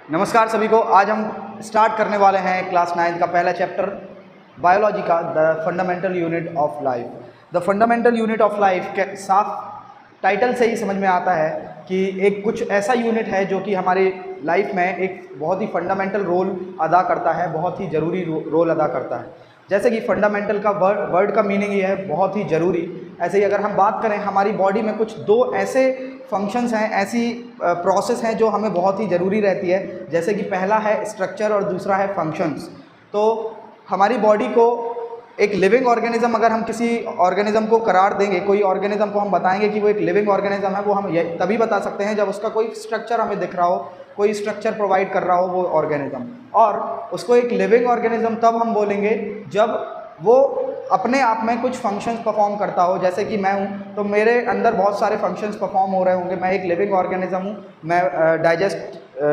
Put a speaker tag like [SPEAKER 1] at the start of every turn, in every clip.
[SPEAKER 1] नमस्कार सभी को। आज हम स्टार्ट करने वाले हैं क्लास 9 का पहला चैप्टर बायोलॉजी का, the fundamental unit of life. The fundamental unit of life के साफ टाइटल से ही समझ में आता है कि एक कुछ ऐसा यूनिट है जो कि हमारी लाइफ में एक बहुत ही फंडामेंटल रोल अदा करता है, बहुत ही ज़रूरी रोल अदा करता है। जैसे कि फंडामेंटल का वर्ड का मीनिंग ही है बहुत ही ज़रूरी। ऐसे ही अगर हम बात करें, हमारी बॉडी में कुछ दो ऐसे फंक्शंस हैं, ऐसी प्रोसेस हैं जो हमें बहुत ही ज़रूरी रहती है। जैसे कि पहला है स्ट्रक्चर और दूसरा है फंक्शंस। तो हमारी बॉडी को एक लिविंग ऑर्गेनिज्म, अगर हम किसी ऑर्गेनिज्म को करार देंगे, कोई ऑर्गेनिज्म को हम बताएंगे कि वो एक लिविंग ऑर्गेनिज्म है, वो हम तभी बता सकते हैं जब उसका कोई स्ट्रक्चर हमें दिख रहा हो, कोई स्ट्रक्चर प्रोवाइड कर रहा हो वो ऑर्गेनिज्म। और उसको एक लिविंग ऑर्गेनिज्म तब हम बोलेंगे जब वो अपने आप में कुछ फंक्शंस परफॉर्म करता हो। जैसे कि मैं हूँ तो मेरे अंदर बहुत सारे फंक्शंस परफॉर्म हो रहे होंगे, मैं एक लिविंग ऑर्गेनिज्म हूँ। मैं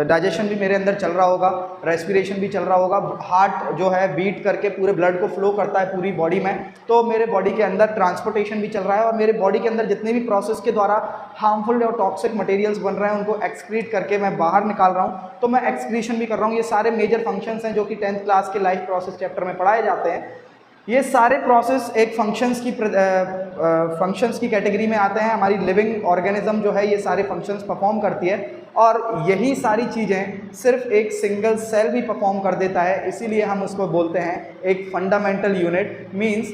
[SPEAKER 1] डाइजेशन भी मेरे अंदर चल रहा होगा, रेस्पिरेशन भी चल रहा होगा, हार्ट जो है बीट करके पूरे ब्लड को फ्लो करता है पूरी बॉडी में, तो मेरे बॉडी के अंदर ट्रांसपोर्टेशन भी चल रहा है। और मेरे बॉडी के अंदर जितने भी प्रोसेस के द्वारा हार्मफुल और टॉक्सिक मटेरियल्स बन रहे हैं उनको एक्सक्रीट करके मैं बाहर निकाल रहा हूँ, तो मैं एक्सक्रीशन भी कर रहा हूँ। ये सारे मेजर फंक्शंस हैं जो कि 10th क्लास के लाइफ प्रोसेस चैप्टर में पढ़ाए जाते हैं। ये सारे प्रोसेस एक फंक्शंस की कैटेगरी में आते हैं। हमारी लिविंग ऑर्गेनिज्म जो है ये सारे फंक्शंस परफॉर्म करती है, और यही सारी चीज़ें सिर्फ एक सिंगल सेल भी परफॉर्म कर देता है। इसीलिए हम उसको बोलते हैं एक fundamental unit, means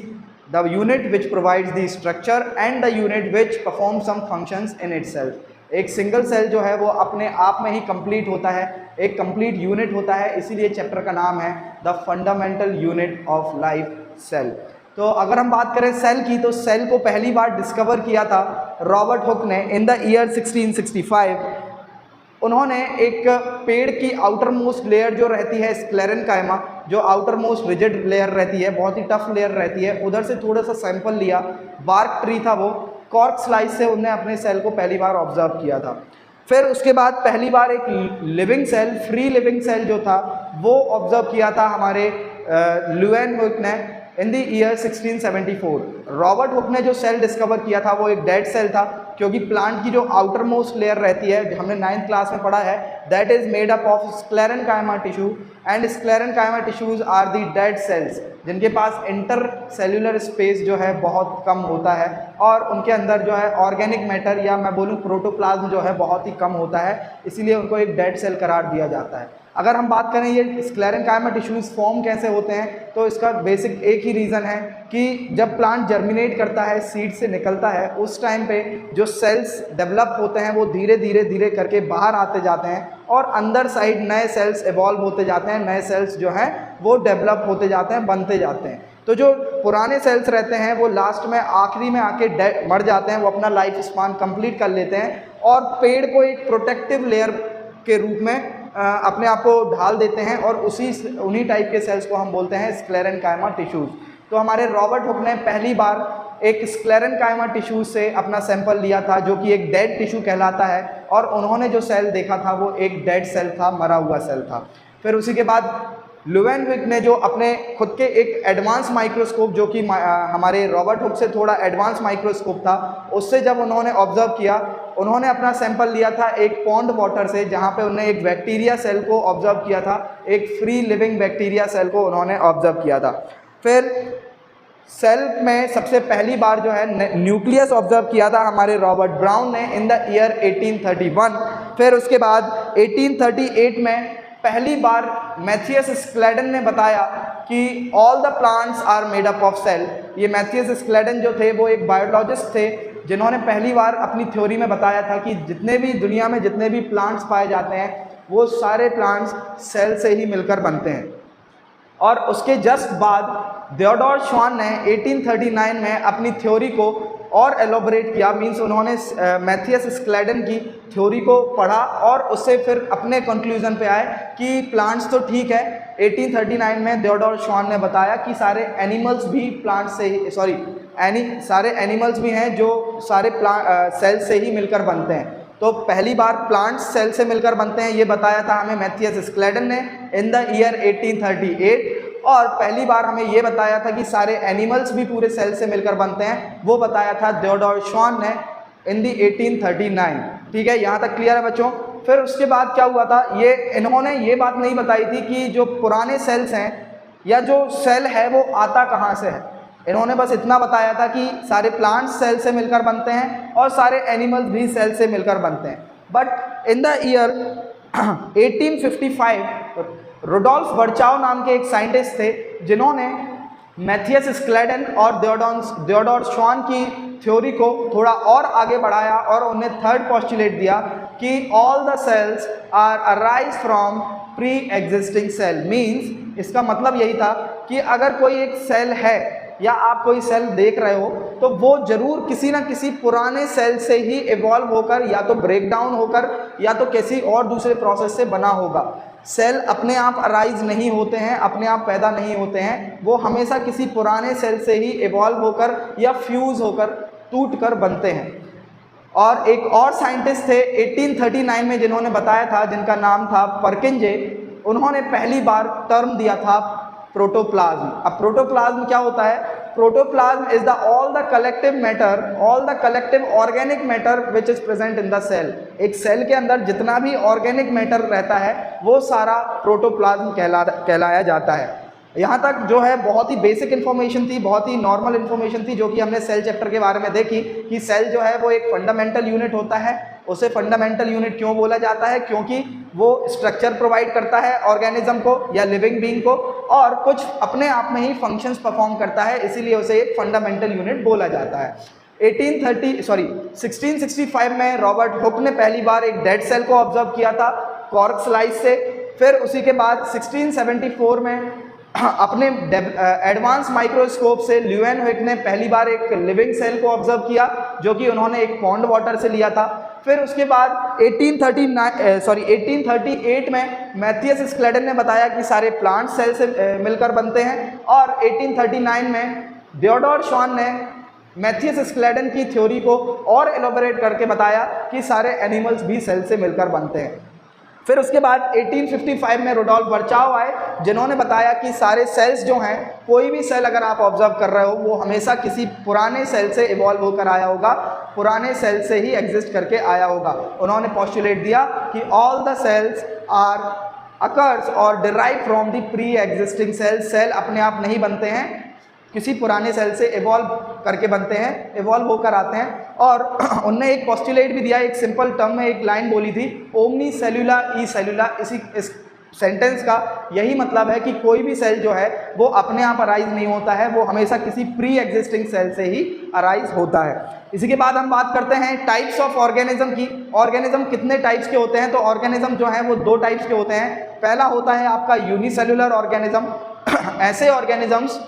[SPEAKER 1] the unit which provides the structure and the unit which perform some functions in itself. एक सिंगल सेल जो है वो अपने आप में ही कंप्लीट होता है, एक कंप्लीट यूनिट होता है। इसीलिए चैप्टर का नाम है the fundamental unit of life, cell. तो अगर हम बात करें सेल की, तो सेल को पहली बार डिस्कवर किया था रॉबर्ट हुक ने इन द ईयर 1665। उन्होंने एक पेड़ की आउटर मोस्ट लेयर जो रहती है स्क्लेरेनकाइमा, जो आउटर मोस्ट रिजिड लेयर रहती है, बहुत ही टफ लेयर रहती है, उधर से थोड़ा सा सैंपल लिया। बार्क ट्री था वो, कॉर्क स्लाइस से उन्होंने अपने सेल को पहली बार ऑब्जर्व किया था। फिर उसके बाद पहली बार एक living cell, free living cell जो था वो ऑब्जर्व किया था हमारे ल्यूएनहुक ने in the year 1674। Robert Hooke ने जो सेल डिस्कवर किया था वो एक डेड सेल था, क्योंकि प्लांट की जो आउटर मोस्ट लेयर रहती है, हमने 9th क्लास में पढ़ा है, that is made up of sclerenchyma tissue, and sclerenchyma tissues are the dead cells जिनके पास इंटर सेल्यूलर स्पेस जो है बहुत कम होता है, और उनके अंदर जो है ऑर्गेनिक मैटर या मैं बोलूँ प्रोटोप्लाज्म जो है बहुत ही कम होता है, इसीलिए उनको एक डेड सेल करार दिया जाता है। अगर हम बात करें ये स्क्लेरेनकाइमा टिश्यूज फॉर्म कैसे होते हैं, तो इसका बेसिक एक ही रीज़न है कि जब प्लांट जर्मिनेट करता है, सीड से निकलता है, उस टाइम पे जो सेल्स डेवलप होते हैं वो धीरे धीरे करके बाहर आते जाते हैं, और अंदर साइड नए सेल्स इवॉल्व होते जाते हैं, नए सेल्स जो हैं वो डेवलप होते जाते हैं, बनते जाते हैं। तो जो पुराने सेल्स रहते हैं वो लास्ट में आखिरी में आके मर जाते हैं, वो अपना लाइफ स्पान कंप्लीट कर लेते हैं, और पेड़ को एक प्रोटेक्टिव लेयर के रूप में अपने आप को ढाल देते हैं, और उन्हीं टाइप के सेल्स को हम बोलते हैं स्क्लेरेनकाइमा टिश्यूज। तो हमारे रॉबर्ट हुक ने पहली बार एक स्क्लेरेनकाइमा टिश्यूज से अपना सैंपल लिया था, जो कि एक डेड टिश्यू कहलाता है, और उन्होंने जो सेल देखा था वो एक डेड सेल था, मरा हुआ सेल था। फिर उसी के बाद ल्यूएनहुक ने जो अपने खुद के एक एडवांस माइक्रोस्कोप, जो कि हमारे रॉबर्ट हुक से थोड़ा एडवांस माइक्रोस्कोप था, उससे जब उन्होंने ऑब्जर्व किया, उन्होंने अपना सैंपल लिया था एक पॉन्ड वाटर से, जहाँ पे उन्होंने एक बैक्टीरिया सेल को ऑब्जर्व किया था, एक फ्री लिविंग बैक्टीरिया सेल को उन्होंने ऑब्जर्व किया था। फिर सेल में सबसे पहली बार जो है न्यूक्लियस ऑब्जर्व किया था हमारे रॉबर्ट ब्राउन ने इन द ईयर 1831। फिर उसके बाद 1838 में पहली बार मैथियस स्क्लेडन ने बताया कि all the plants are made up of cell. ये मैथियस स्क्लेडन जो थे वो एक बायोलॉजिस्ट थे, जिन्होंने पहली बार अपनी थ्योरी में बताया था कि जितने भी दुनिया में जितने भी प्लांट्स पाए जाते हैं वो सारे प्लांट्स सेल से ही मिलकर बनते हैं। और उसके जस्ट बाद थियोडोर श्वान ने 1839 में अपनी थ्योरी को और एलोबरेट किया, मींस उन्होंने मैथियस स्क्लेडन की थ्योरी को पढ़ा और उससे फिर अपने कंक्लूजन पे आए कि प्लांट्स तो ठीक है। 1839 में थियोडोर श्वान ने बताया कि सारे एनिमल्स भी प्लांट्स से ही सारे एनिमल्स भी हैं जो सारे सेल से ही मिलकर बनते हैं। तो पहली बार प्लांट्स सेल से मिलकर बनते हैं ये बताया था हमें मैथियस स्क्लेडन ने इन द ईयर 1838, और पहली बार हमें ये बताया था कि सारे एनिमल्स भी पूरे सेल से मिलकर बनते हैं, वो बताया था थियोडोर श्वान ने इन दी 1839। ठीक है, यहाँ तक क्लियर है बच्चों? फिर उसके बाद क्या हुआ था, ये इन्होंने ये बात नहीं बताई थी कि जो पुराने सेल्स हैं या जो सेल है वो आता कहाँ से है। इन्होंने बस इतना बताया था कि सारे प्लांट्स सेल से मिलकर बनते हैं और सारे एनिमल्स भी सेल से मिलकर बनते हैं। But in the year 1855 Rudolf Virchow नाम के एक साइंटिस्ट थे जिन्होंने मैथियस स्क्लेडन और थियोडोर श्वान की थ्योरी को थोड़ा और आगे बढ़ाया और उन्हें थर्ड पोस्टुलेट दिया कि all the cells are arise from pre existing cell. Means इसका मतलब यही था कि अगर कोई एक सेल है या आप कोई सेल देख रहे हो तो वो जरूर किसी ना किसी पुराने सेल से ही इवॉल्व होकर या तो ब्रेक डाउन होकर या तो किसी और दूसरे प्रोसेस से बना होगा। सेल अपने आप अराइज नहीं होते हैं, अपने आप पैदा नहीं होते हैं, वो हमेशा किसी पुराने सेल से ही इवॉल्व होकर या फ्यूज़ होकर टूट कर बनते हैं। और एक और साइंटिस्ट थे 1839 में जिन्होंने बताया था, जिनका नाम था परकिंजे। उन्होंने पहली बार टर्म दिया था प्रोटोप्लाज्म। अब प्रोटोप्लाज्म क्या होता है? Protoplasm is the all the collective matter, all the collective organic matter which is present in the cell. एक सेल के अंदर जितना भी ऑर्गेनिक मैटर रहता है वो सारा प्रोटोप्लाज्म कहलाया जाता है। यहाँ तक जो है बहुत ही बेसिक इन्फॉर्मेशन थी, बहुत ही नॉर्मल इन्फॉर्मेशन थी जो कि हमने सेल चैप्टर के बारे में देखी कि सेल जो है वो एक फंडामेंटल यूनिट होता है। उसे फंडामेंटल यूनिट क्यों बोला जाता है? क्योंकि वो स्ट्रक्चर प्रोवाइड करता है ऑर्गेनिज्म को या लिविंग बीइंग को और कुछ अपने आप में ही फंक्शंस परफॉर्म करता है, इसीलिए उसे एक फंडामेंटल यूनिट बोला जाता है। 1665 में रॉबर्ट हुक ने पहली बार एक डेड सेल को ऑब्जर्व किया था कॉर्क स्लाइस से। फिर उसी के बाद 1674 में अपने एडवांस माइक्रोस्कोप से ल्यूएनहुइक ने पहली बार एक लिविंग सेल को ऑब्जर्व किया जो कि उन्होंने एक पॉन्ड वाटर से लिया था। फिर उसके बाद 1838 में मैथियस स्क्लेडन ने बताया कि सारे प्लांट सेल से मिलकर बनते हैं और 1839 में थियोडोर श्वान ने मैथियस स्क्लेडन की थ्योरी को और एलोबरेट करके बताया कि सारे एनिमल्स भी सेल से मिलकर बनते हैं। फिर उसके बाद 1855 में रुडोल्फ वर्चाओ आए जिन्होंने बताया कि सारे सेल्स जो हैं, कोई भी सेल अगर आप ऑब्जर्व कर रहे हो वो हमेशा किसी पुराने सेल से इवॉल्व होकर आया होगा, पुराने सेल से ही एग्जिस्ट करके आया होगा। उन्होंने पोस्टुलेट दिया कि all the cells are occurs और derive from the pre existing cell. Cell अपने आप नहीं बनते हैं, किसी पुराने सेल से इवॉल्व करके बनते हैं, इवॉल्व होकर आते हैं। और उनने एक पोस्टुलेट भी दिया, एक सिंपल टर्म में एक लाइन बोली थी, ओमनी सेलुला ई सेलुला। इस सेंटेंस का यही मतलब है कि कोई भी सेल जो है वो अपने आप अराइज नहीं होता है, वो हमेशा किसी प्री एग्जिस्टिंग सेल से ही अराइज होता है। इसी के बाद हम बात करते हैं टाइप्स ऑफ ऑर्गेनिज्म की। ऑर्गेनिज्म कितने टाइप्स के होते हैं? तो ऑर्गेनिज्म जो है वो दो टाइप्स के होते हैं। पहला होता है आपका यूनिसेलुलर ऑर्गेनिज्म। ऐसे ऑर्गेनिजम्स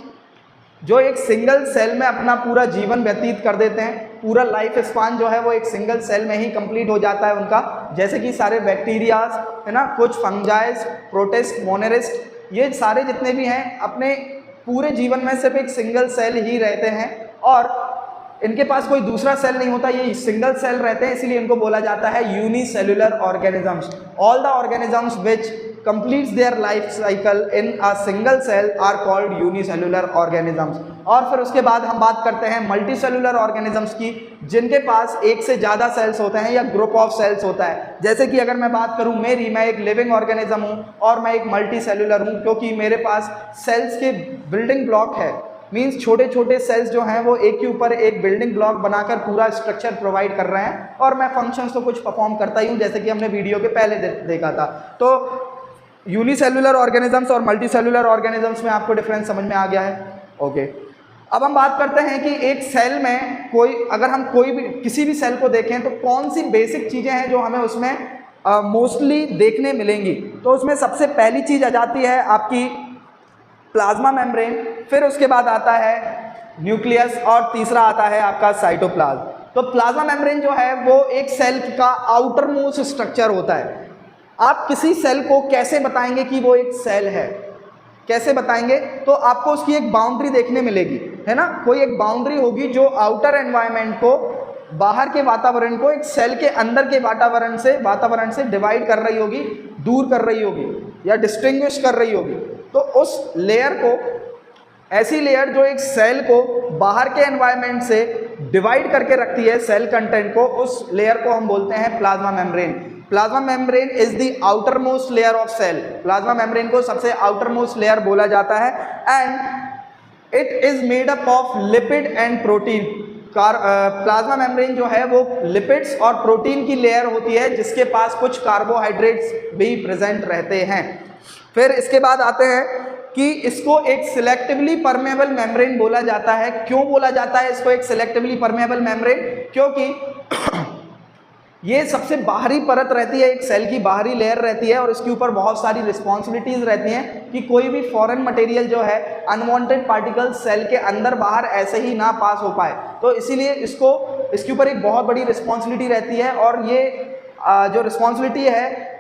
[SPEAKER 1] जो एक सिंगल सेल में अपना पूरा जीवन व्यतीत कर देते हैं, पूरा लाइफ स्पान जो है वो एक सिंगल सेल में ही कंप्लीट हो जाता है उनका, जैसे कि सारे बैक्टीरियाज है ना, कुछ फंजाइज, प्रोटिस्ट, मोनेरिस्ट, ये सारे जितने भी हैं अपने पूरे जीवन में सिर्फ एक सिंगल सेल ही रहते हैं और इनके पास कोई दूसरा सेल नहीं होता, ये सिंगल सेल रहते हैं, इसीलिए इनको बोला जाता है unicellular organisms. All the organisms which completes their life cycle in a single cell are called unicellular organisms। और फिर उसके बाद हम बात करते हैं मल्टी सेलुलर ऑर्गेनिजम्स की, जिनके पास एक से ज़्यादा सेल्स होते हैं या ग्रुप ऑफ सेल्स होता है। जैसे कि अगर मैं बात करूं मैं एक लिविंग ऑर्गेनिज्म हूं और मैं एक मल्टी सेलुलर हूं, क्योंकि मेरे पास सेल्स के बिल्डिंग ब्लॉक है। मीन्स छोटे छोटे सेल्स जो हैं वो एक के ऊपर एक बिल्डिंग ब्लॉक बनाकर पूरा स्ट्रक्चर प्रोवाइड कर रहे हैं और मैं फंक्शंस तो कुछ परफॉर्म करता ही हूँ, जैसे कि हमने वीडियो के पहले देखा था। तो यूनिसेलुलर ऑर्गेनिजम्स और मल्टीसेलुलर ऑर्गेनिजम्स में आपको डिफरेंस समझ में आ गया है? ओके। अब हम बात करते हैं कि एक सेल में अगर हम किसी भी सेल को देखें तो कौन सी बेसिक चीज़ें हैं जो हमें उसमें मोस्टली देखने मिलेंगी। तो उसमें सबसे पहली चीज़ आ जाती है आपकी प्लाज्मा मेम्ब्रेन, फिर उसके बाद आता है न्यूक्लियस और तीसरा आता है आपका साइटोप्लाज्म। तो प्लाज्मा मेम्ब्रेन जो है वो एक सेल का आउटर मोस्ट स्ट्रक्चर होता है। आप किसी सेल को कैसे बताएंगे कि वो एक सेल है? कैसे बताएंगे? तो आपको उसकी एक बाउंड्री देखने मिलेगी, है ना, कोई एक बाउंड्री होगी जो आउटर एनवायरनमेंट को, बाहर के वातावरण को एक सेल के अंदर के वातावरण से डिवाइड कर रही होगी, दूर कर रही होगी या डिस्टिंग्विश कर रही होगी। तो उस लेयर को, ऐसी लेयर जो एक सेल को बाहर के एनवायरनमेंट से डिवाइड करके रखती है सेल कंटेंट को, उस लेयर को हम बोलते हैं plasma membrane. Plasma membrane is the outer most layer of cell. Plasma membrane को सबसे आउटर मोस्ट लेयर बोला जाता है। And it is made up of lipid and protein. Plasma membrane जो है वो लिपिड्स और प्रोटीन की लेयर होती है जिसके पास कुछ कार्बोहाइड्रेट्स भी प्रेजेंट रहते हैं। फिर इसके बाद आते हैं कि इसको एक सिलेक्टिवली परमेबल मेम्ब्रेन बोला जाता है। क्यों बोला जाता है इसको एक सिलेक्टिवली परमेबल मेम्ब्रेन? क्योंकि ये सबसे बाहरी परत रहती है, एक सेल की बाहरी लेयर रहती है और इसके ऊपर बहुत सारी रिस्पॉन्सिबिलिटीज रहती हैं कि कोई भी फॉरेन मटेरियल जो है, अनवांटेड पार्टिकल सेल के अंदर बाहर ऐसे ही ना पास हो पाए। तो इसीलिए इसके ऊपर एक बहुत बड़ी रिस्पॉन्सिबिलिटी रहती है। और ये जो रिस्पॉन्सिबिलिटी है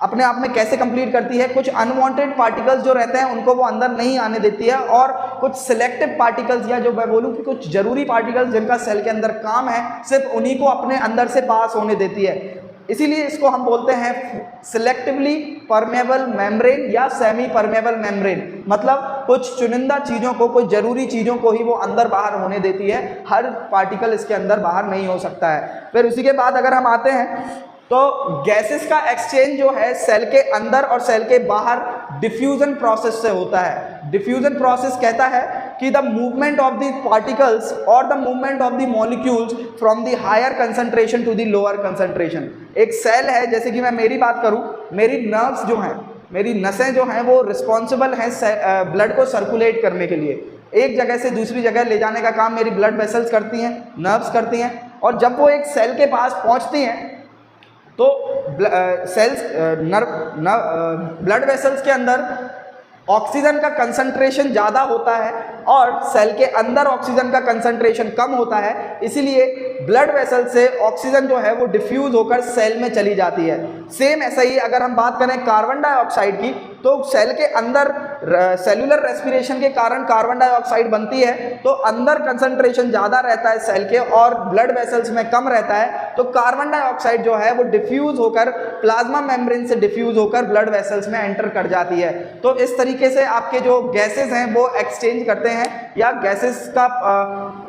[SPEAKER 1] अपने आप में कैसे कंप्लीट करती है, कुछ अनवांटेड पार्टिकल्स जो रहते हैं उनको वो अंदर नहीं आने देती है और कुछ सिलेक्टिव पार्टिकल्स, या जो मैं बोलूँ कि कुछ जरूरी पार्टिकल्स जिनका सेल के अंदर काम है, सिर्फ उन्हीं को अपने अंदर से पास होने देती है। इसीलिए इसको हम बोलते हैं सिलेक्टिवली परमेबल मेम्ब्रेन या सेमी परमेबल मेम्ब्रेन। मतलब कुछ चुनिंदा चीज़ों को, कुछ जरूरी चीज़ों को ही वो अंदर बाहर होने देती है, हर पार्टिकल इसके अंदर बाहर नहीं हो सकता है। फिर उसी के बाद अगर हम आते हैं तो गैसेस का एक्सचेंज जो है सेल के अंदर और सेल के बाहर डिफ्यूजन प्रोसेस से होता है। डिफ्यूजन प्रोसेस कहता है कि the movement of the particles और the movement of the molecules from the higher concentration to the lower concentration. एक सेल है, जैसे कि मैं मेरी बात करूं, मेरी नर्व्स जो हैं, मेरी नसें जो हैं वो रिस्पॉन्सिबल हैं ब्लड को सर्कुलेट करने के लिए। एक जगह से दूसरी जगह ले जाने का काम मेरी ब्लड वेसल्स करती हैं, नर्व्स करती हैं। और जब वो एक सेल के पास पहुंचती हैं तो ब्लड वेसल्स के अंदर ऑक्सीजन का कंसंट्रेशन ज़्यादा होता है और सेल के अंदर ऑक्सीजन का कंसंट्रेशन कम होता है। इसीलिए ब्लड वेसल से ऑक्सीजन जो है वो डिफ्यूज होकर सेल में चली जाती है। सेम ऐसा ही अगर हम बात करें कार्बन डाइऑक्साइड की, तो सेल के अंदर सेलुलर रेस्पिरेशन के कारण कार्बन डाइऑक्साइड बनती है, तो अंदर कंसंट्रेशन ज़्यादा रहता है सेल के और ब्लड वेसल्स में कम रहता है। तो कार्बन डाइऑक्साइड जो है वो डिफ्यूज होकर प्लाज्मा मेम्ब्रेन से डिफ्यूज होकर ब्लड वेसल्स में एंटर कर जाती है। तो इस तरीके से आपके जो गैसेस हैं वो एक्सचेंज करते हैं या गैसेस का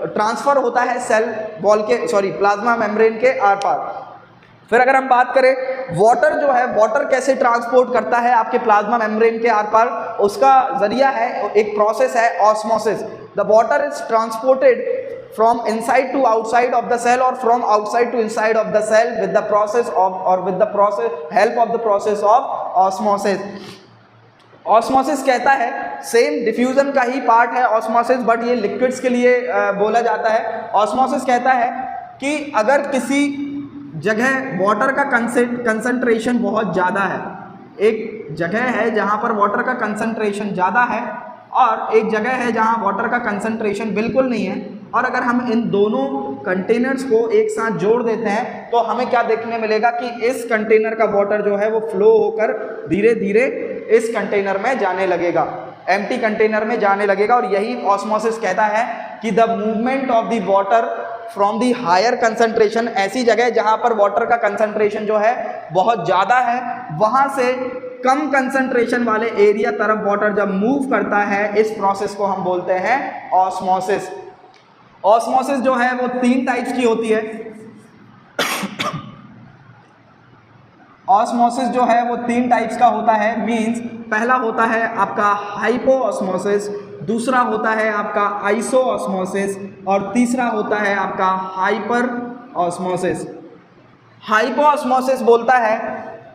[SPEAKER 1] ट्रांसफर होता है सेल वॉल के प्लाज्मा मेम्ब्रेन के आर पार। फिर अगर हम बात करें वाटर जो है, वाटर कैसे ट्रांसपोर्ट करता है आपके प्लाज्मा मेम्ब्रेन के आर पार, उसका जरिया है, एक प्रोसेस है osmosis. The water is transported from inside to outside of the cell or from outside to inside of the cell with the process of help of the process of osmosis। Osmosis कहता है, same diffusion का ही part है osmosis, but ये liquids के लिए बोला जाता है। ऑस्मोसिस कहता है कि अगर किसी जगह वाटर का कंसंट्रेशन बहुत ज़्यादा है, एक जगह है जहाँ पर वाटर का कंसंट्रेशन ज़्यादा है और एक जगह है जहाँ वाटर का कंसंट्रेशन बिल्कुल नहीं है, और अगर हम इन दोनों कंटेनर्स को एक साथ जोड़ देते हैं तो हमें क्या देखने मिलेगा कि इस कंटेनर का वाटर जो है वो फ्लो होकर धीरे धीरे इस कंटेनर में जाने लगेगा, एम्प्टी कंटेनर में जाने लगेगा। और यही ऑस्मोसिस कहता है कि the movement of the water from the higher concentration, ऐसी जगह जहाँ पर वाटर का कंसंट्रेशन जो है बहुत ज़्यादा है, वहाँ से कम कंसंट्रेशन वाले एरिया तरफ वाटर जब मूव करता है, इस प्रोसेस को हम बोलते हैं ऑस्मोसिस। ऑस्मोसिस जो है वो 3 टाइप्स की होती है। ऑस्मोसिस जो है वो 3 टाइप्स का होता है। मींस पहला होता है आपका हाइपो ऑस्मोसिस, दूसरा होता है आपका आइसो ऑस्मोसिस और तीसरा होता है आपका हाइपर ऑस्मोसिस। हाइपो ऑस्मोसिस बोलता है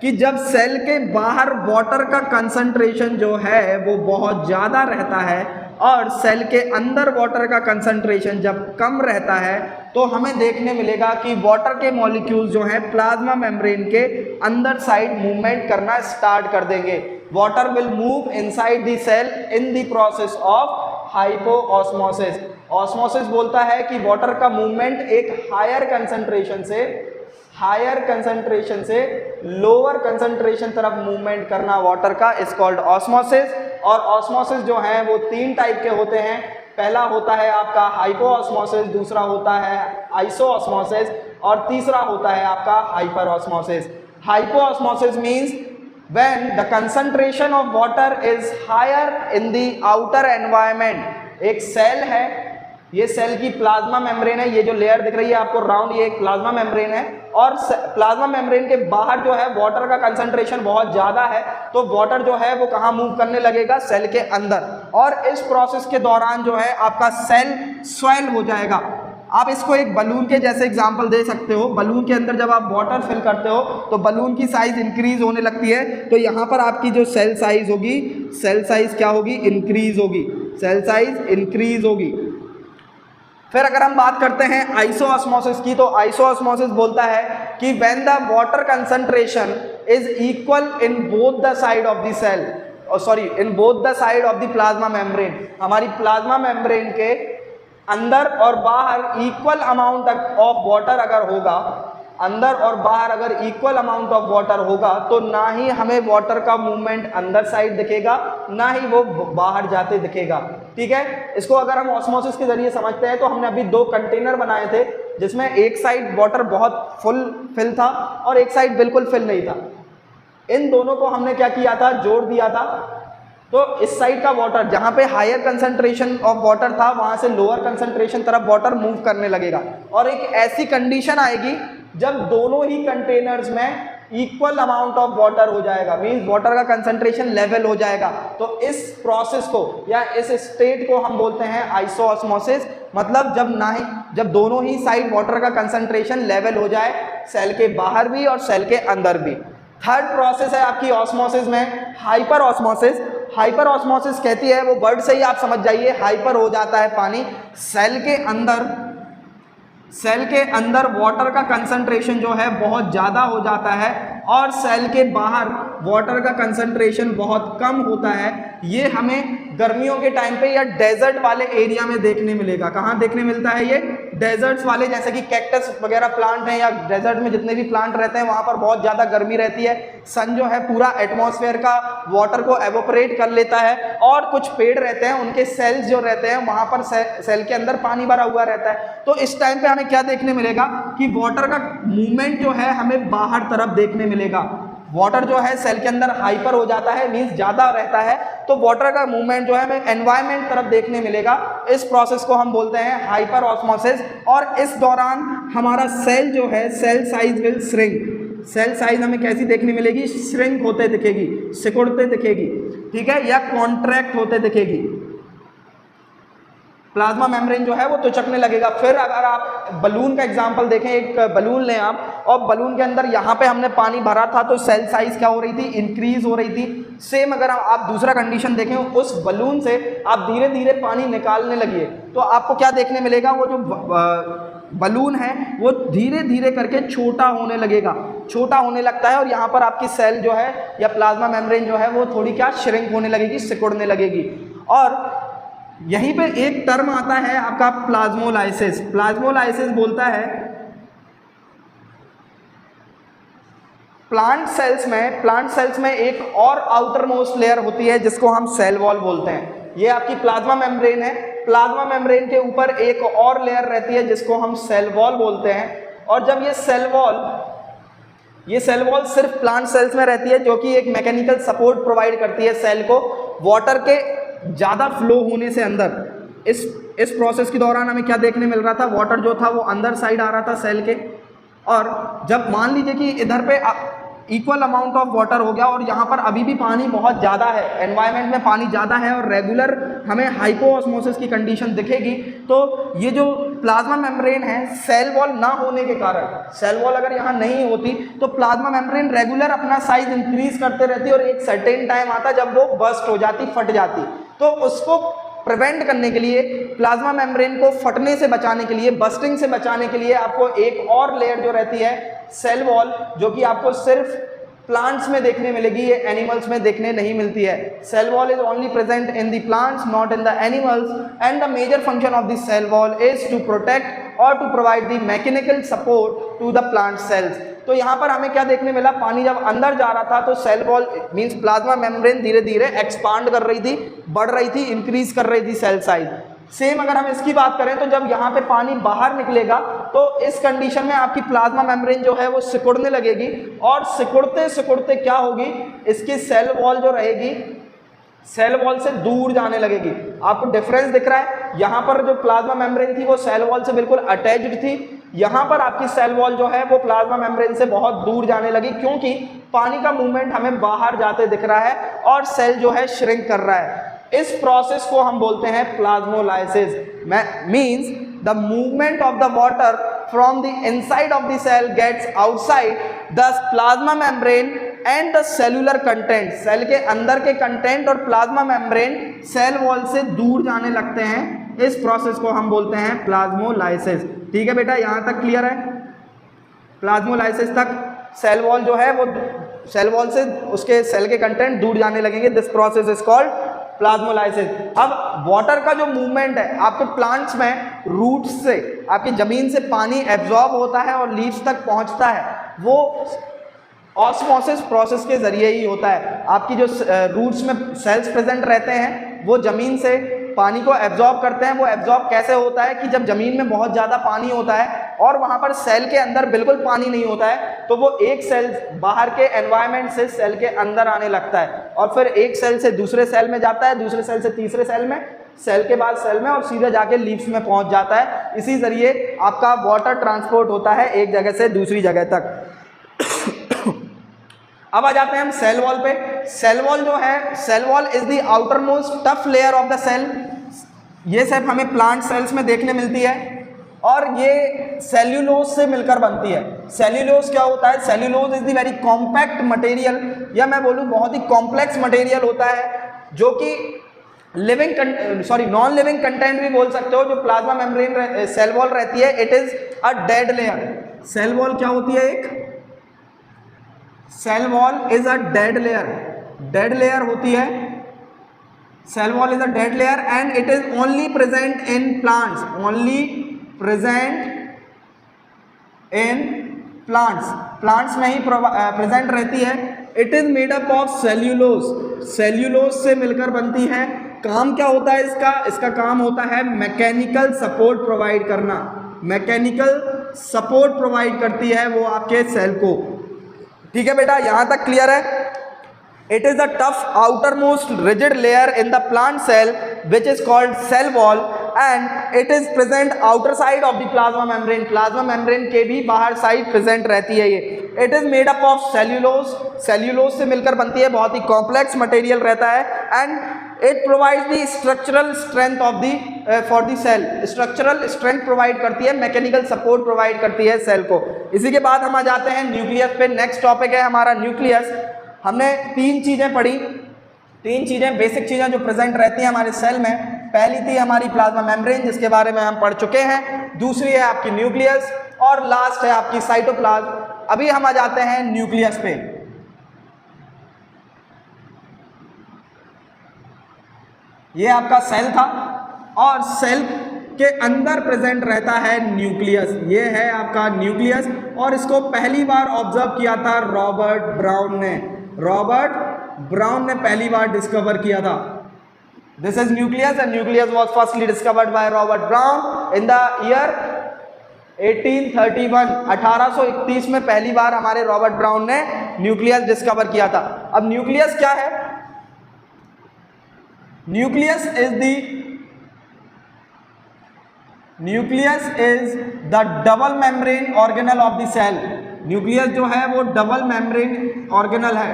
[SPEAKER 1] कि जब सेल के बाहर वाटर का कंसंट्रेशन जो है वो बहुत ज़्यादा रहता है और सेल के अंदर वाटर का कंसंट्रेशन जब कम रहता है, तो हमें देखने मिलेगा कि वाटर के मॉलिक्यूल्स जो हैं प्लाज्मा मेम्ब्रेन के अंदर साइड मूवमेंट करना स्टार्ट कर देंगे। Water will move inside the cell in the process of hypo osmosis. Osmosis बोलता है कि वाटर का मूवमेंट एक हायर कंसंट्रेशन से लोअर कंसंट्रेशन तरफ मूवमेंट करना वाटर का इज कॉल्ड ऑस्मोसिस। और ऑस्मोसिस जो है वो 3 टाइप के होते हैं। पहला होता है आपका हाइपो ऑस्मोसिस, दूसरा होता है आइसो ऑस्मोसिस और तीसरा होता है आपका hyper osmosis. Hypo osmosis means when the concentration of water is higher in the outer environment. एक सेल है, ये सेल की प्लाज्मा मेम्ब्रेन है, ये जो लेयर दिख रही है आपको राउंड, ये एक प्लाज्मा मेम्ब्रेन है और प्लाज्मा मेम्ब्रेन के बाहर जो है वाटर का कंसंट्रेशन बहुत ज़्यादा है, तो वाटर जो है वो कहाँ मूव करने लगेगा, सेल के अंदर। और इस प्रोसेस के दौरान जो है आपका सेल स्वेल हो जाएगा। आप इसको एक बलून के जैसे एग्जांपल दे सकते हो। बलून के अंदर जब आप वाटर फिल करते हो तो बलून की साइज इंक्रीज होने लगती है, तो यहाँ पर आपकी जो सेल साइज होगी, सेल साइज क्या होगी, इंक्रीज होगी, सेल साइज इंक्रीज होगी। फिर अगर हम बात करते हैं आइसोऑस्मोसिस की, तो आइसोऑस्मोसिस बोलता है कि when the water concentration is equal in both the side of the cell, in both the side of the plasma membrane. हमारी प्लाज्मा मेम्ब्रेन के अंदर और बाहर इक्वल अमाउंट ऑफ वाटर अगर होगा, अंदर और बाहर अगर इक्वल अमाउंट ऑफ वाटर होगा, तो ना ही हमें वाटर का मूवमेंट अंदर साइड दिखेगा, ना ही वो बाहर जाते दिखेगा। ठीक है, इसको अगर हम ऑस्मोसिस के जरिए समझते हैं, तो हमने अभी दो कंटेनर बनाए थे जिसमें एक साइड वाटर बहुत फिल था और एक साइड बिल्कुल फिल नहीं था। इन दोनों को हमने क्या किया था, जोड़ दिया था। तो इस साइड का वाटर जहाँ पे हायर कंसंट्रेशन ऑफ वाटर था, वहाँ से लोअर कंसंट्रेशन तरफ वाटर मूव करने लगेगा। और एक ऐसी कंडीशन आएगी जब दोनों ही कंटेनर्स में इक्वल अमाउंट ऑफ वाटर हो जाएगा, मीन्स वाटर का कंसंट्रेशन लेवल हो जाएगा। तो इस प्रोसेस को या इस स्टेट को हम बोलते हैं आइसोऑस्मोसिस। मतलब जब दोनों ही साइड वाटर का कंसंट्रेशन लेवल हो जाए, सेल के बाहर भी और सेल के अंदर भी। थर्ड प्रोसेस है आपकी ऑस्मोसिस में हाइपर ऑस्मोसिस। हाइपर ऑस्मोसिस कहती है, वो वर्ड से ही आप समझ जाइए, हाइपर हो जाता है पानी। सेल के अंदर वाटर का कंसंट्रेशन जो है बहुत ज़्यादा हो जाता है और सेल के बाहर वाटर का कंसंट्रेशन बहुत कम होता है। ये हमें गर्मियों के टाइम पे या डेजर्ट वाले एरिया में देखने मिलेगा। कहाँ देखने मिलता है ये, डेजर्ट्स वाले, जैसे कि कैक्टस वगैरह प्लांट हैं या डेजर्ट में जितने भी प्लांट रहते हैं, वहाँ पर बहुत ज़्यादा गर्मी रहती है। सन जो है पूरा एटमॉस्फेयर का वाटर को एवोपरेट कर लेता है। और कुछ पेड़ रहते हैं, उनके सेल्स जो रहते हैं वहाँ पर सेल के अंदर पानी भरा हुआ रहता है। तो इस टाइम पे हमें क्या देखने मिलेगा कि वाटर का मूवमेंट जो है हमें बाहर तरफ देखने मिलेगा। वाटर जो है सेल के अंदर हाइपर हो जाता है, मीन्स ज़्यादा रहता है, तो वाटर का मूवमेंट जो है हमें एनवायरनमेंट तरफ देखने मिलेगा। इस प्रोसेस को हम बोलते हैं हाइपर ऑस्मोसिस। और इस दौरान हमारा सेल जो है, cell size will shrink. Cell size हमें कैसी देखने मिलेगी, श्रिंक होते दिखेगी, सिकुड़ते दिखेगी, ठीक है, या कॉन्ट्रैक्ट होते दिखेगी। प्लाज्मा मेम्ब्रेन जो है वो तुचकने लगेगा। फिर अगर आप बलून का एग्जांपल देखें, एक बलून लें आप, और बलून के अंदर यहाँ पे हमने पानी भरा था, तो सेल साइज क्या हो रही थी, इंक्रीज हो रही थी। सेम अगर आप दूसरा कंडीशन देखें, उस बलून से आप धीरे धीरे पानी निकालने लगिए, तो आपको क्या देखने मिलेगा, वो जो बलून है वो धीरे धीरे करके छोटा होने लगेगा, छोटा होने लगता है। और यहाँ पर आपकी सेल जो है या प्लाज्मा मेम्ब्रेन जो है वो थोड़ी क्या श्रिंक होने लगेगी, सिकुड़ने लगेगी। और यहीं पे एक टर्म आता है आपका प्लाज्मोलाइसिस। प्लाज्मोलाइसिस बोलता है प्लांट सेल्स में एक और आउटर मोस्ट लेयर होती है जिसको हम सेल वॉल बोलते हैं। ये आपकी प्लाज्मा मेम्ब्रेन है। प्लाज्मा मेम्ब्रेन के ऊपर एक और लेयर रहती है जिसको हम सेल वॉल बोलते हैं। और जब ये सेल वॉल सिर्फ प्लांट सेल्स में रहती है, जो कि एक मैकेनिकल सपोर्ट प्रोवाइड करती है सेल को वाटर के ज़्यादा फ्लो होने से अंदर। इस प्रोसेस के दौरान हमें क्या देखने मिल रहा था, वाटर जो था वो अंदर साइड आ रहा था सेल के। और जब मान लीजिए कि इधर पे इक्वल अमाउंट ऑफ वाटर हो गया और यहाँ पर अभी भी पानी बहुत ज़्यादा है, एनवायरनमेंट में पानी ज़्यादा है और रेगुलर हमें हाइपोऑस्मोसिस की कंडीशन दिखेगी, तो ये जो प्लाज्मा मेम्ब्रेन है, सेल वॉल ना होने के कारण, सेल वॉल अगर यहाँ नहीं होती तो प्लाज्मा मेम्ब्रेन रेगुलर अपना साइज इंक्रीज करते रहती और एक सर्टेन टाइम आता जब वो बस्ट हो जाती, फट जाती। तो उसको प्रिवेंट करने के लिए, प्लाज्मा मेम्ब्रेन को फटने से बचाने के लिए, बस्टिंग से बचाने के लिए आपको एक और लेयर जो रहती है सेल वॉल, जो कि आपको सिर्फ प्लांट्स में देखने मिलेगी, ये एनिमल्स में देखने नहीं मिलती है। Cell wall is only present in the plants, not in the animals, and the major function of the cell wall is to protect और to provide the mechanical support to the plant cells. तो यहाँ पर हमें क्या देखने मिला, पानी जब अंदर जा रहा था तो cell wall means plasma membrane धीरे धीरे एक्सपांड कर रही थी, बढ़ रही थी, इंक्रीज कर रही थी सेल साइज। सेम अगर हम इसकी बात करें तो जब यहाँ पे पानी बाहर निकलेगा तो इस कंडीशन में आपकी प्लाज्मा मेम्ब्रेन जो है वो सिकुड़ने लगेगी और सिकुड़ते सिकुड़ते क्या होगी, इसकी सेल वॉल जो रहेगी सेल वॉल से दूर जाने लगेगी। आपको डिफरेंस दिख रहा है, यहाँ पर जो प्लाज्मा मेम्ब्रेन थी वो सेल वॉल से बिल्कुल अटैच्ड थी, यहाँ पर आपकी सेल वॉल जो है वो प्लाज्मा मेम्ब्रेन से बहुत दूर जाने लगी, क्योंकि पानी का मूवमेंट हमें बाहर जाते दिख रहा है और सेल जो है श्रिंक कर रहा है। इस प्रोसेस को हम बोलते हैं plasmolysis. Means the movement of the water from the inside of the cell gets outside the plasma membrane and the cellular content. Cell के अंदर के कंटेंट और प्लाज्मा मेम्ब्रेन सेल वॉल से दूर जाने लगते हैं। इस प्रोसेस को हम बोलते हैं प्लाज्मोलाइसिस। ठीक है बेटा, यहाँ तक क्लियर है? प्लाज्मोलाइसिस तक सेल वॉल जो है वो सेल वॉल से उसके सेल के कंटेंट दूर जाने लगेंगे। This process is called plasmolysis. अब वाटर का जो मूवमेंट है आपके प्लांट्स में, रूट्स से आपकी जमीन से पानी एब्जॉर्ब होता है और लीव्स तक पहुंचता है, वो ऑस्मोसिस प्रोसेस के जरिए ही होता है। आपकी जो रूट्स में सेल्स प्रेजेंट रहते हैं वो जमीन से पानी को एब्जॉर्ब करते हैं। वो एब्जॉर्ब कैसे होता है कि जब जमीन में बहुत ज़्यादा पानी होता है और वहाँ पर सेल के अंदर बिल्कुल पानी नहीं होता है, तो वो एक सेल बाहर के एनवायरनमेंट से सेल के अंदर आने लगता है और फिर एक सेल से दूसरे सेल में जाता है, दूसरे सेल से तीसरे सेल में, सेल के बाद सेल में और सीधे जाके लीव्स में पहुँच जाता है। इसी जरिए आपका वाटर ट्रांसपोर्ट होता है एक जगह से दूसरी जगह तक। अब आ जाते हैं हम सेल वॉल पे। सेल वॉल जो है, cell wall is the outer most tough layer of the cell. ये सिर्फ हमें प्लांट सेल्स में देखने मिलती है और ये सेल्यूलोज से मिलकर बनती है। सेल्यूलोज क्या होता है? Cellulose is the very compact material, या मैं बोलूँ बहुत ही कॉम्प्लेक्स मटेरियल होता है, जो कि नॉन लिविंग कंटेंट भी बोल सकते हो। जो प्लाज्मा मेम्ब्रेन सेल वॉल रहती है, it is a dead layer. Cell wall क्या होती है? एक cell wall is a dead layer. Dead layer होती है cell wall, is a dead layer and it is only present in plants. Only present in plants. Plants में ही present रहती है। It is made up of cellulose. Cellulose से मिलकर बनती है। काम क्या होता है इसका? इसका काम होता है मैकेनिकल सपोर्ट प्रोवाइड करना। मैकेनिकल सपोर्ट प्रोवाइड करती है वो आपके सेल को। ठीक है बेटा, यहां तक क्लियर है? It is a tough outer most rigid layer in the plant cell which is called cell wall and it is present outer side of the plasma membrane. Plasma membrane के भी बाहर साइड प्रेजेंट रहती है ये। It is made up of cellulose. Cellulose से मिलकर बनती है, बहुत ही कॉम्प्लेक्स मटेरियल रहता है and it provide the structural strength of the for the cell. Structural strength provide करती है, मैकेनिकल सपोर्ट प्रोवाइड करती है सेल को। इसी के बाद हम आ जाते हैं न्यूक्लियस पे। नेक्स्ट टॉपिक है हमारा न्यूक्लियस। हमने तीन चीज़ें पढ़ी, तीन चीज़ें बेसिक चीज़ें जो प्रेजेंट रहती हैं हमारे सेल में। पहली थी हमारी प्लाज्मा मेम्ब्रेन, जिसके बारे में हम पढ़ चुके हैं। दूसरी है आपकी न्यूक्लियस और लास्ट है आपकी साइटोप्लाज्म। अभी हम आ जाते हैं न्यूक्लियस पे। ये आपका सेल था और सेल के अंदर प्रेजेंट रहता है न्यूक्लियस। ये है आपका न्यूक्लियस और इसको पहली बार ऑब्जर्व किया था रॉबर्ट ब्राउन ने। रॉबर्ट ब्राउन ने पहली बार डिस्कवर किया था। This is nucleus and nucleus was firstly discovered by Robert Brown in the year 1831। 1831 में पहली बार हमारे रॉबर्ट ब्राउन ने न्यूक्लियस डिस्कवर किया था। अब न्यूक्लियस क्या है? Nucleus is the double membrane organelle of the cell. Nucleus जो है वो डबल मेम्ब्रेन ऑर्गेनल है।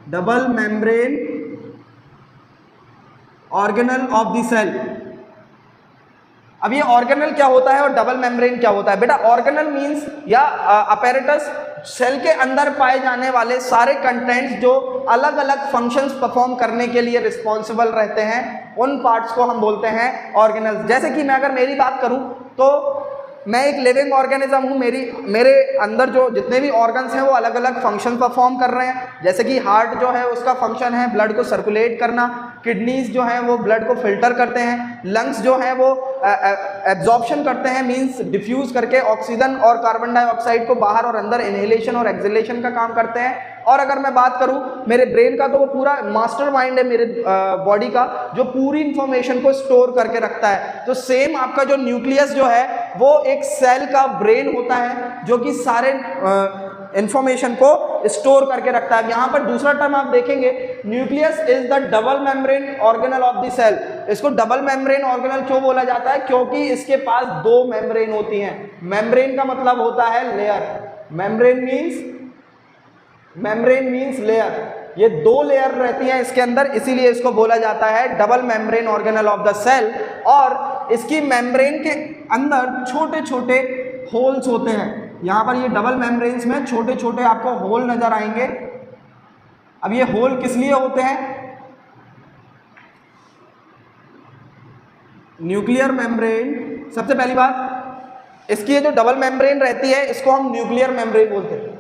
[SPEAKER 1] Double membrane organelle of the cell. अब ये ऑर्गेनल क्या होता है और डबल मेम्ब्रेन क्या होता है? बेटा ऑर्गेनल मींस या अपैरेटस, सेल के अंदर पाए जाने वाले सारे कंटेंट्स जो अलग अलग फंक्शंस परफॉर्म करने के लिए रिस्पॉन्सिबल रहते हैं, उन पार्ट्स को हम बोलते हैं ऑर्गेनल्स। जैसे कि मैं अगर मेरी बात करूं तो मैं एक लिविंग ऑर्गेनिज्म हूँ। मेरे अंदर जो जितने भी ऑर्गन्स हैं वो अलग अलग फंक्शन परफॉर्म कर रहे हैं। जैसे कि हार्ट जो है उसका फंक्शन है ब्लड को सर्कुलेट करना, किडनीज जो हैं वो ब्लड को फिल्टर करते हैं, लंग्स जो हैं वो एब्जॉर्प्शन करते हैं, मींस डिफ्यूज करके ऑक्सीजन और कार्बन डाइऑक्साइड को बाहर और अंदर इनहेलेशन और एक्सहेलेशन का काम करते हैं। और अगर मैं बात करूं मेरे ब्रेन का, तो वो पूरा मास्टर माइंड है मेरे बॉडी का, जो पूरी इंफॉर्मेशन को स्टोर करके रखता है। तो सेम आपका जो न्यूक्लियस जो है वो एक सेल का ब्रेन होता है जो कि सारे इंफॉर्मेशन को स्टोर करके रखता है। यहाँ पर दूसरा टर्म आप देखेंगे, nucleus is the double membrane organelle of the cell. इसको डबल मेम्ब्रेन ऑर्गेनल क्यों बोला जाता है? क्योंकि इसके पास दो मेम्ब्रेन होती हैं। मेम्ब्रेन का मतलब होता है लेयर, मेम्ब्रेन मीन्स लेयर। ये दो लेयर रहती हैं इसके अंदर, इसीलिए इसको बोला जाता है double membrane organelle of the cell. और इसकी मेम्ब्रेन के अंदर छोटे छोटे होल्स होते हैं। यहाँ पर ये डबल मेम्ब्रेन्स में छोटे छोटे आपको होल नजर आएंगे। अब ये होल किस लिए होते हैं? न्यूक्लियर मेम्ब्रेन, सबसे पहली बात इसकी ये जो डबल मेम्ब्रेन रहती है इसको हम न्यूक्लियर मेम्ब्रेन बोलते हैं।